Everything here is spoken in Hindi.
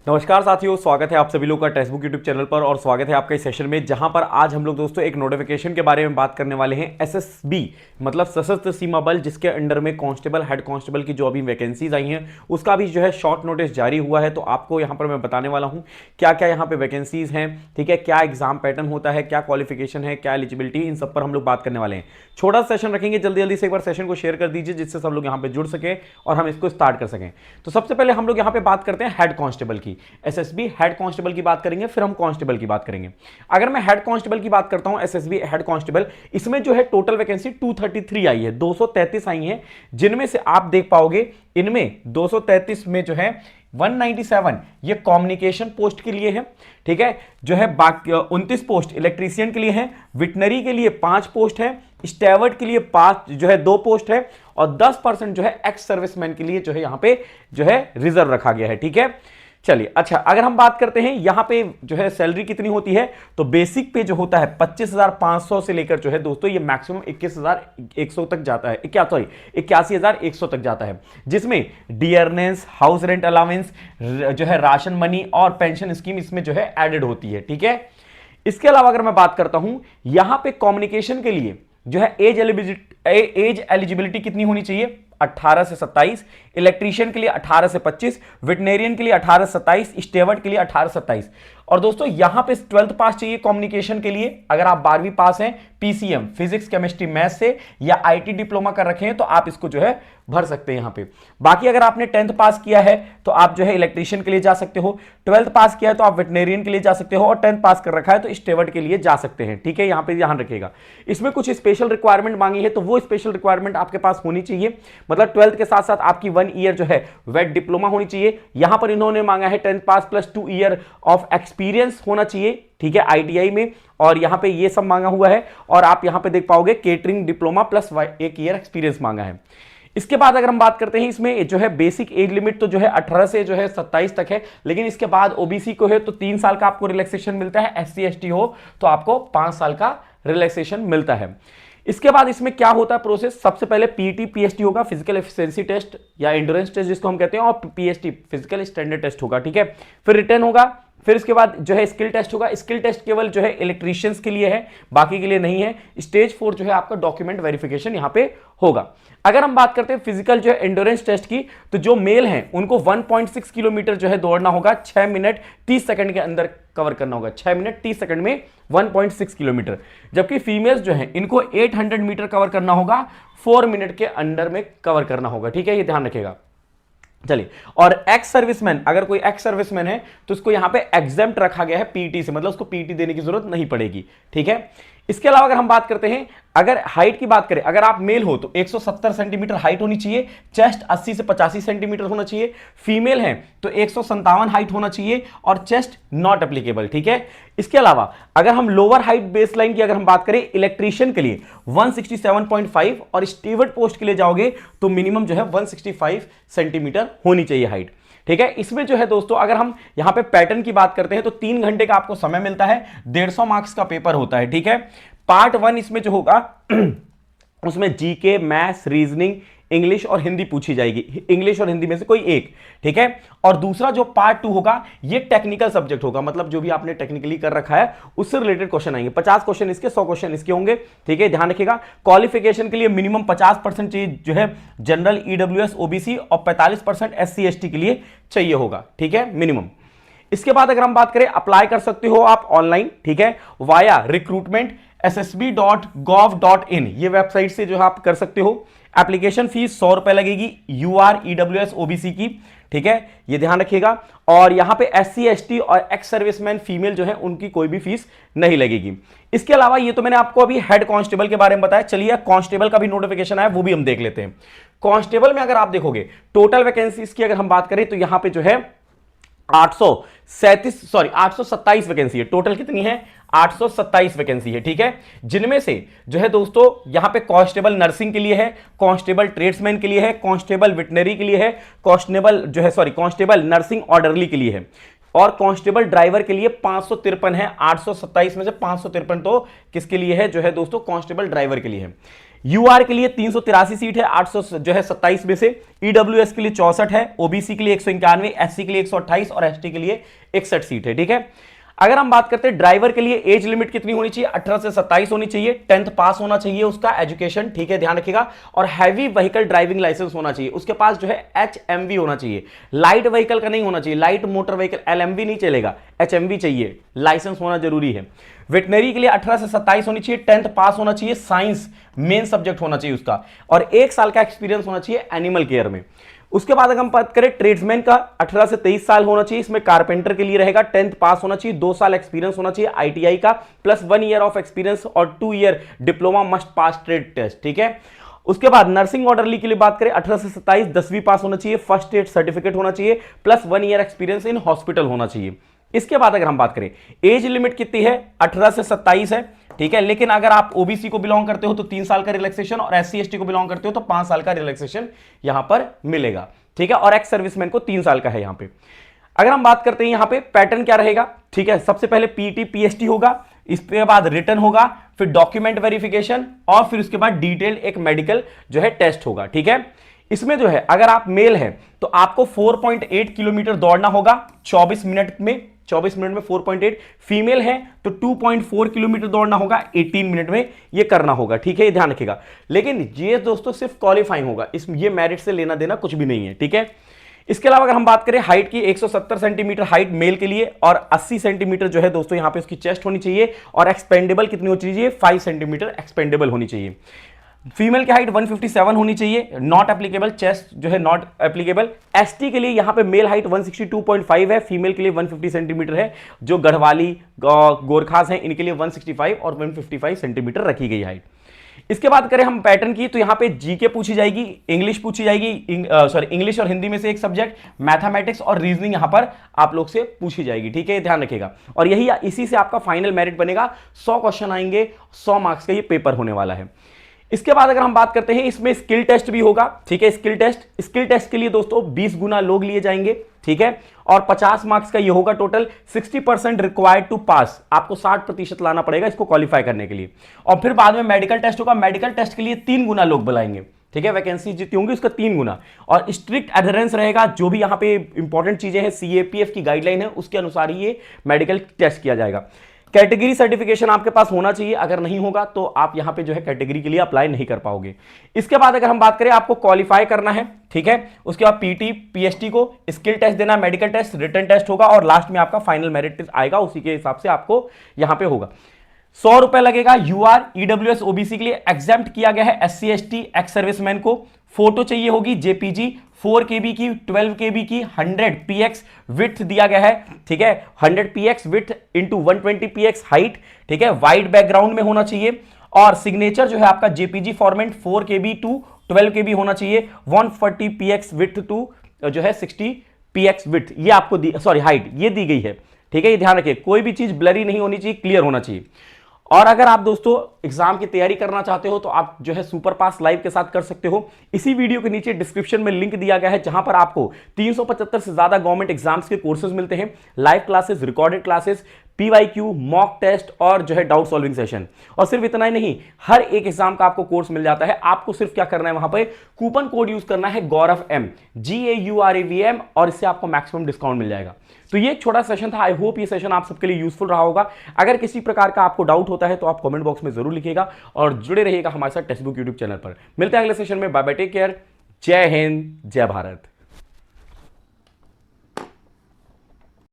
नमस्कार साथियों, स्वागत है आप सभी लोग का टेक्स्टबुक यूट्यूब चैनल पर और स्वागत है आपके सेशन में जहां पर आज हम लोग दोस्तों एक नोटिफिकेशन के बारे में बात करने वाले हैं। एसएसबी मतलब सशस्त्र सीमा बल, जिसके अंडर में कांस्टेबल, हेड कांस्टेबल की जो अभी वैकेंसीज आई हैं उसका भी जो है शॉर्ट नोटिस जारी हुआ है। तो आपको यहां पर मैं बताने वाला हूं क्या क्या यहाँ पे वैकेंसीज हैं, ठीक है, क्या एग्जाम पैटर्न होता है, क्या क्वालिफिकेशन है, क्या एलिजिबिलिटी, इन सब पर हम लोग बात करने वाले हैं। छोटा सेशन रखेंगे, जल्दी जल्दी से एक बार सेशन को शेयर कर दीजिए जिससे सब लोग यहाँ पे जुड़ सके और हम इसको स्टार्ट कर सकें। तो सबसे पहले हम लोग यहाँ पे बात करते हैं हेड कांस्टेबल की। एसएसबी हेड कांस्टेबल की बात करेंगे, फिर हम कांस्टेबल की बात करेंगे। अगर मैं हेड कांस्टेबल की बात करता हूं, एसएसबी हेड कांस्टेबल, इसमें जो है टोटल वैकेंसी 233 आई है, 233 आई है, जिनमें से आप देख पाओगे इनमें 233 में जो है 197 ये कम्युनिकेशन पोस्ट के लिए है, ठीक है, जो है बाकी 29 पोस्ट इलेक्ट्रीशियन के लिए है, विटनरी के लिए 5 पोस्ट है, स्टेवर्ड के लिए 5 जो है 2 पोस्ट है और 10% जो है एक्स सर्विसमैन के लिए जो है यहां पे जो है रिजर्व रखा गया है, ठीक है। चलिए, अच्छा, अगर हम बात करते हैं यहां पे जो है सैलरी कितनी होती है, तो बेसिक पे जो होता है 25,500 से लेकर जो है दोस्तों ये मैक्सिमम 21,100 तक जाता है, क्या सॉरी 81,100 तक जाता है, जिसमें डियरनेस, हाउस रेंट अलाउंस, जो है राशन मनी और पेंशन स्कीम इसमें जो है एडेड होती है, ठीक है। इसके अलावा अगर मैं बात करता हूं यहां पे कम्युनिकेशन के लिए जो है एज एलिजिबिलिटी कितनी होनी चाहिए, 18 से 27, इलेक्ट्रीशियन के लिए 18 से 25, वेटनेरियन के लिए 18 से 27, स्टेवर्ड के लिए 18 से 27। और दोस्तों यहां पे 12th पास चाहिए कम्युनिकेशन के लिए। अगर आप 12वीं पास हैं पीसीएम फिजिक्स केमिस्ट्री मैथ से या आईटी डिप्लोमा कर रखे हैं तो आप इसको जो है भर सकते हैं यहां पे। बाकी अगर आपने 10th पास किया है तो आप जो है इलेक्ट्रीशियन के लिए जा सकते हो, 12th पास किया है तो आप वेटनेरियन के लिए जा सकते हो और 10th पास कर रखा है तो स्टेवर्ड के लिए जा सकते हैं, ठीक है। यहां पे ध्यान रखिएगा, इसमें कुछ स्पेशल रिक्वायरमेंट मांगी है तो वो स्पेशल रिक्वायरमेंट आपके पास होनी चाहिए, मतलब 12th के साथ साथ आपकी 1 ईयर जो है वेट डिप्लोमा होनी चाहिए। यहां पर इन्होंने मांगा है 10th pass plus 2 year of experience होना चाहिए, ठीक है, आईटीआई में, और यहां पे ये सब मांगा हुआ है। और आप यहां पे देख पाओगे catering diploma plus 1 year experience मांगा है। इसके बाद अगर हम बात करते हैं इसमें जो है बेसिक एज लिमिट तो जो है 18 से जो है 27 तक है, लेकिन इसके बाद ओबीसी को है तो 3 साल का आपको रिलैक्सेशन मिलता है, एससी एसटी हो तो आपको 5 साल का रिलैक्सेशन मिलता है। इसके बाद इसमें क्या होता है प्रोसेस, सबसे पहले पीटी पीएसटी होगा, फिजिकल एफिशिएंसी टेस्ट या एंड्योरेंस टेस्ट जिसको हम कहते हैं, और पीएसटी फिजिकल स्टैंडर्ड टेस्ट होगा, ठीक है। फिर रिटर्न होगा, फिर इसके बाद जो है स्किल टेस्ट होगा। स्किल टेस्ट केवल जो है इलेक्ट्रीशियंस के लिए है, बाकी के लिए नहीं है। स्टेज 4 जो है आपका डॉक्यूमेंट वेरिफिकेशन यहां पे होगा। अगर हम बात करते हैं फिजिकल जो है एंड्योरेंस टेस्ट की, तो जो मेल हैं उनको 1.6 किलोमीटर जो है दौड़ना होगा, 6 मिनट 30 सेकंड के अंदर कवर करना होगा, 6 मिनट 30 सेकंड में 1.6 किलोमीटर। जबकि फीमेल्स जो है इनको 800 मीटर कवर करना होगा, 4 मिनट के अंडर में कवर करना होगा, ठीक है, ये ध्यान रखिएगा। चलिए, और एक्स सर्विसमैन, अगर कोई एक्स सर्विसमैन है तो उसको यहां पे एग्जेम्प्ट रखा गया है पीटी से, मतलब उसको पीटी देने की जरूरत नहीं पड़ेगी, ठीक है। इसके अलावा अगर हम बात करते हैं, अगर हाइट की बात करें, अगर आप मेल हो तो 170 सेंटीमीटर हाइट होनी चाहिए, चेस्ट 80 से 85 सेंटीमीटर होना चाहिए, फीमेल है तो 157 हाइट होना चाहिए और चेस्ट नॉट एप्लीकेबल, ठीक है। इसके अलावा अगर हम लोअर हाइट बेसलाइन की अगर हम बात करें इलेक्ट्रीशियन के लिए 167.5 और स्टीवर्ड पोस्ट के लिए जाओगे तो मिनिमम जो है 165 सेंटीमीटर होनी चाहिए हाइट, ठीक है। इसमें जो है दोस्तों अगर हम यहां पे पैटर्न की बात करते हैं तो 3 घंटे का आपको समय मिलता है, 150 मार्क्स का पेपर होता है, ठीक है। पार्ट 1 इसमें जो होगा उसमें जीके, मैथ्स, रीजनिंग, इंग्लिश और हिंदी पूछी जाएगी, इंग्लिश और हिंदी में से कोई एक, ठीक है। और दूसरा जो पार्ट 2 होगा ये टेक्निकल सब्जेक्ट होगा, मतलब जो भी आपने टेक्निकली कर रखा है उससे रिलेटेड क्वेश्चन आएंगे, 50 क्वेश्चन इसके, 100 क्वेश्चन इसके होंगे, ठीक है, ध्यान रखिएगा। क्वालिफिकेशन के लिए मिनिमम 50% चाहिए जो है जनरल, ईडब्ल्यूएस, ओबीसी, और 45% एससी एसटी के लिए चाहिए होगा, ठीक है, मिनिमम। इसके बाद अगर हम बात करें, अप्लाई कर सकते हो आप ऑनलाइन, ठीक है, वाया रिक्रूटमेंट ssb.gov.in ये वेबसाइट से जो है आप कर सकते हो। एप्लीकेशन फीस 100 रुपए लगेगी, यूआर, ईडब्ल्यूएस, ओबीसी की, ठीक है, ये ध्यान रखिएगा। और यहां पे एससी एसटी और एक्स सर्विसमैन फीमेल जो है उनकी कोई भी फीस नहीं लगेगी। इसके अलावा ये तो मैंने आपको अभी हेड कांस्टेबल के बारे में बताया, चलिए कांस्टेबल का भी नोटिफिकेशन आया वो भी हम देख लेते हैं। कांस्टेबल में अगर आप देखोगे टोटल वैकेंसीज की अगर हम बात करें तो यहां पे जो है 827 वैकेंसी है, टोटल कितनी है 827 वैकेंसी है, ठीक है। जिनमें से जो है दोस्तों यहां पे कांस्टेबल नर्सिंग के लिए है, कांस्टेबल ट्रेड्समैन के लिए है, कांस्टेबल वेटनरी के लिए है, कांस्टेबल नर्सिंग ऑर्डरली के लिए है, और कांस्टेबल ड्राइवर के लिए 553 है। 827 में से 553 तो किसके लिए है, जो है दोस्तों कांस्टेबल ड्राइवर के लिए है। यूआर के लिए 383 सीट है, 800 जो है 27 में से। ईडब्ल्यूएस के लिए 64 है, ओबीसी के लिए 191, एससी के लिए 128 और एसटी के लिए 61 सीट है, ठीक है। अगर हम बात करते हैं ड्राइवर के लिए, एज लिमिट कितनी होनी चाहिए, 18 से 27 होनी चाहिए, 10th पास होना चाहिए उसका, एजुकेशन, ठीक है, ध्यान रखिएगा। और हैवी व्हीकल ड्राइविंग लाइसेंस होना चाहिए, उसके पास जो है एचएमवी होना चाहिए, लाइट व्हीकल का नहीं होना चाहिए, लाइट मोटर व्हीकल एलएमवी नहीं चलेगा, एचएमवी चाहिए, लाइसेंस होना जरूरी है। वेटनरी के लिए 18 से 27 होनी चाहिए, 10th पास होना चाहिए, साइंस मेन सब्जेक्ट होना चाहिए उसका, और 1 साल का एक्सपीरियंस होना चाहिए एनिमल केयर में। उसके बाद अगर हम बात करें ट्रेड्समैन का, 18 से 23 साल होना चाहिए, इसमें कारपेंटर के लिए रहेगा, 10th पास होना चाहिए, 2 साल एक्सपीरियंस होना चाहिए आईटीआई का, प्लस 1 ईयर ऑफ एक्सपीरियंस और 2 year diploma must pass trade test, ठीक है। उसके बाद नर्सिंग ऑर्डरली के लिए बात करें, 18 से 27 10वीं पास होना चाहिए, फर्स्ट एड सर्टिफिकेट होना चाहिए, plus 1 year experience in hospital होना चाहिए। इसके बाद अगर हम बात करें, एज लिमिट कितनी है, 18 से 27 है, ठीक है। लेकिन अगर आप ओबीसी को बिलोंग करते हो तो 3 साल का रिलैक्सेशन, और एससी एसटी को बिलोंग करते हो तो 5 साल का रिलैक्सेशन यहां पर मिलेगा, ठीक है। और एक्स सर्विसमैन को 3 साल का है यहां पे। अगर हम बात करते हैं यहां पे पैटर्न क्या रहेगा, ठीक है, सबसे पहले पीटी पीएसटी होगा, इसके बाद रिटर्न होगा, फिर डॉक्यूमेंट वेरिफिकेशन, और फिर उसके बाद डिटेल एक मेडिकल जो है टेस्ट होगा, ठीक है। इसमें जो है अगर आप मेल हैं तो आपको 4.8 किलोमीटर दौड़ना होगा 24 मिनट में, 24 मिनट में 4.8, फीमेल है तो 2.4 किलोमीटर दौड़ना होगा 18 मिनट में, ये करना होगा, ठीक है, ये ध्यान रखिएगा। लेकिन ये दोस्तों सिर्फ क्वालिफाइंग होगा, इस ये मेरिट से लेना देना कुछ भी नहीं है, ठीक है। इसके अलावा अगर हम बात करें हाइट की, 170 सेंटीमीटर हाइट मेल के लिए, और 80 सेंटीमीटर जो है दोस्तों यहां पे उसकी चेस्ट होनी चाहिए, और एक्सपेंडेबल कितनी होनी चाहिए, 5 सेंटीमीटर एक्सपेंडेबल होनी चाहिए। फीमेल की हाइट 157 होनी चाहिए, नॉट एप्लीकेबल, चेस्ट जो है नॉट एप्लीकेबल। एसटी के लिए यहां पे मेल हाइट 162.5 है, फीमेल के लिए 150 सेंटीमीटर है, जो गढ़वाली गोरखास हैं इनके लिए 165 और 155 सेंटीमीटर रखी गई हाइट। इसके बाद करें हम पैटर्न की, तो यहां पे जीके पूछी जाएगी, इंग्लिश पूछी जाएगी, इंग्लिश और हिंदी में से एक सब्जेक्ट, मैथमेटिक्स और रीजनिंग यहां पर आप लोग से पूछी जाएगी, ठीक है, ध्यान रखिएगा। और यही इसी से आपका फाइनल मेरिट बनेगा, 100 क्वेश्चन आएंगे, 100 मार्क्स का ये पेपर होने वाला है। इसके बाद अगर हम बात करते हैं, इसमें स्किल टेस्ट भी होगा, ठीक है, स्किल टेस्ट के लिए दोस्तों 20 गुना लोग लिए जाएंगे, ठीक है, और 50 मार्क्स का ये होगा टोटल, 60% रिक्वायर्ड टू पास, आपको 60% लाना पड़ेगा इसको क्वालिफाई करने के लिए। और फिर बाद में मेडिकल टेस्ट होगा, मेडिकल टेस्ट के लिए 3 गुना लोग बुलाएंगे, ठीक है, वैकेंसी जितनी होंगी उसका 3 गुना, और स्ट्रिक्ट एडहेरेंस रहेगा, जो भी यहां पे इंपॉर्टेंट चीजें हैं, सीएपीएफ की गाइडलाइन है उसके अनुसार ही ये मेडिकल टेस्ट किया जाएगा। कैटेगरी सर्टिफिकेशन आपके पास होना चाहिए, अगर नहीं होगा तो आप यहां पे जो है कैटेगरी के लिए अप्लाई नहीं कर पाओगे। इसके बाद अगर हम बात करें, आपको क्वालिफाई करना है, ठीक है, उसके बाद पीटी पीएसटी को स्किल टेस्ट देना, मेडिकल टेस्ट, रिटन टेस्ट होगा, और लास्ट में आपका फाइनल मेरिट टेस्ट आएगा, उसी के हिसाब से आपको यहां पे होगा। 100 रुपए लगेगा। यूआर ईडब्ल्यूएस ओबीसी के लिए एग्जेम्प्ट किया गया है, एससी एसटी एक्स सर्विसमैन को। फोटो चाहिए होगी जेपीजी 4 KB की, 12 KB की, 100 px विड्थ दिया गया है, ठीक है, 100 px width into 120 px height, ठीक है, वाइट बैकग्राउंड में होना चाहिए। और सिग्नेचर जो है आपका JPG format 4 KB to 12 KB होना चाहिए, 140 px विड्थ टू जो है 60 px विड्थ, ये आपको हाइट ये दी गई है, ठीक है, ये ध्यान रखिए, कोई भी चीज ब्लरी नहीं होनी चाहिए, क्लियर होना चाहिए। और अगर आप दोस्तों एग्जाम की तैयारी करना चाहते हो तो आप जो है सुपर पास लाइव के साथ कर सकते हो। इसी वीडियो के नीचे डिस्क्रिप्शन में लिंक दिया गया है, जहां पर आपको 375 से ज्यादा गवर्नमेंट एग्जाम्स के कोर्सेज मिलते हैं, live classes, recorded classes, PYQ, mock test और जो है डाउट सॉल्विंग सेशन। और सिर्फ इतना ही नहीं, हर एक एग्जाम का आपको कोर्स मिल जाता है। आपको सिर्फ क्या करना है, वहां पे कूपन कोड यूज करना है, गौरव एम, GAURAVM, और इससे आपको मैक्सिमम डिस्काउंट मिल जाएगा। तो ये एक छोटा सेशन था, आई होप ये सेशन आप सबके लिए यूजफुल रहा होगा। अगर किसी प्रकार का आपको डाउट होता है तो आप कमेंट बॉक्स में जरूर लिखिएगा, और जुड़े रहिएगा हमारे साथ टेक्स्ट बुक यूट्यूब चैनल पर। मिलते हैं अगले सेशन में, बाय बाय, टेक केयर, जय हिंद, जय भारत।